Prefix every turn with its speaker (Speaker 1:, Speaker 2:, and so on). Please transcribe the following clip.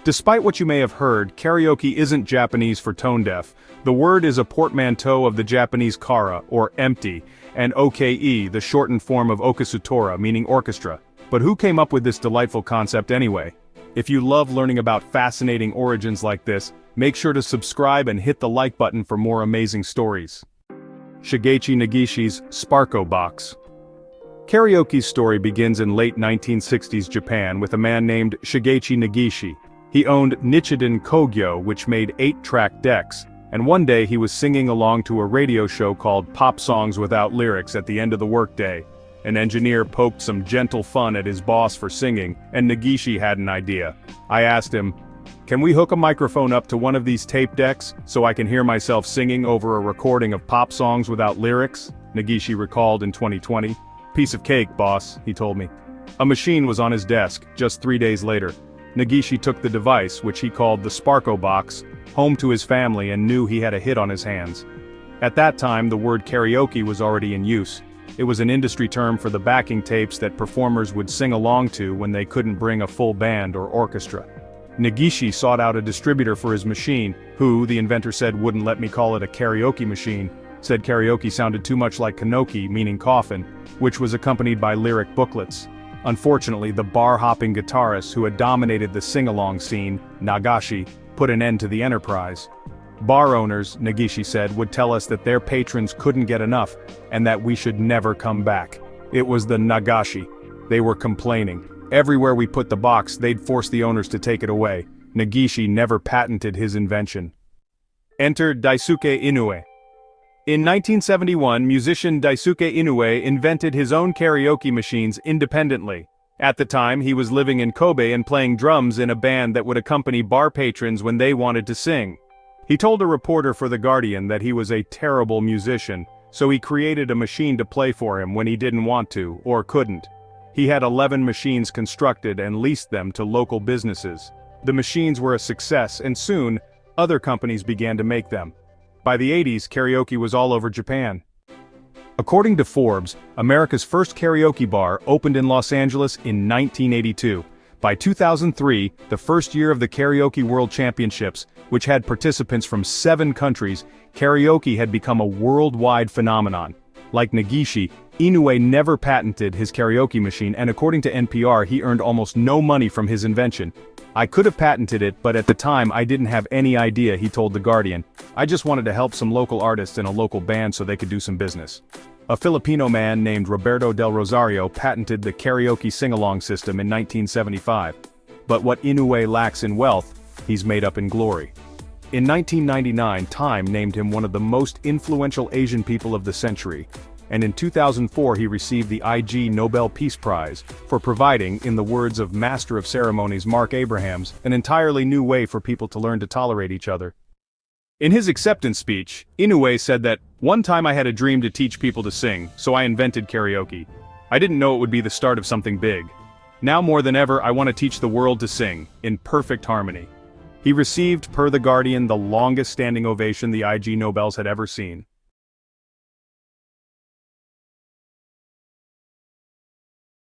Speaker 1: Despite what you may have heard, karaoke isn't Japanese for tone-deaf. The word is a portmanteau of the Japanese kara, or empty, and oke, the shortened form of okasutora, meaning orchestra. But who came up with this delightful concept anyway? If you love learning about fascinating origins like this, make sure to subscribe and hit the like button for more amazing stories. Shigechi Nagishi's Sparko Box. Karaoke's story begins in late 1960s Japan with a man named Shigechi Nagishi. He owned Nichidan Kogyo, which made 8-track decks, and one day he was singing along to a radio show called Pop Songs Without Lyrics at the end of the workday. An engineer poked some gentle fun at his boss for singing, and Nagishi had an idea. I asked him, "Can we hook a microphone up to one of these tape decks, so I can hear myself singing over a recording of Pop Songs Without Lyrics?" Nagishi recalled in 2020. "Piece of cake, boss," he told me. A machine was on his desk, just 3 days later. Nagishi took the device, which he called the Sparko Box, home to his family and knew he had a hit on his hands. At that time, the word karaoke was already in use. It was an industry term for the backing tapes that performers would sing along to when they couldn't bring a full band or orchestra. Nagishi sought out a distributor for his machine, who, the inventor said, wouldn't let me call it a karaoke machine, said karaoke sounded too much like kanoki, meaning coffin, which was accompanied by lyric booklets. Unfortunately, the bar-hopping guitarist who had dominated the sing-along scene, Nagashi, put an end to the enterprise. Bar owners, Nagishi said, would tell us that their patrons couldn't get enough, and that we should never come back. It was the Nagashi. They were complaining. Everywhere we put the box, they'd force the owners to take it away. Nagishi never patented his invention. Enter Daisuke Inoue. In 1971, musician Daisuke Inoue invented his own karaoke machines independently. At the time, he was living in Kobe and playing drums in a band that would accompany bar patrons when they wanted to sing. He told a reporter for The Guardian that he was a terrible musician, so he created a machine to play for him when he didn't want to, or couldn't. He had 11 machines constructed and leased them to local businesses. The machines were a success, and soon, other companies began to make them. By the 80s, karaoke was all over Japan. According to Forbes, America's first karaoke bar opened in Los Angeles in 1982. By 2003, the first year of the Karaoke World Championships, which had participants from 7 countries, karaoke had become a worldwide phenomenon. Like Nagishi, Inoue never patented his karaoke machine, and according to NPR, he earned almost no money from his invention. "I could have patented it, but at the time I didn't have any idea," he told The Guardian. "I just wanted to help some local artists in a local band so they could do some business." A Filipino man named Roberto del Rosario patented the karaoke sing-along system in 1975. But what Inoue lacks in wealth, he's made up in glory. In 1999, Time named him one of the most influential Asian people of the century. And in 2004 he received the IG Nobel Peace Prize for providing, in the words of Master of Ceremonies Mark Abrahams, an entirely new way for people to learn to tolerate each other. In his acceptance speech, Inoue said that, "One time I had a dream to teach people to sing, so I invented karaoke. I didn't know it would be the start of something big. Now more than ever I want to teach the world to sing, in perfect harmony." He received, per The Guardian, the longest standing ovation the IG Nobels had ever seen.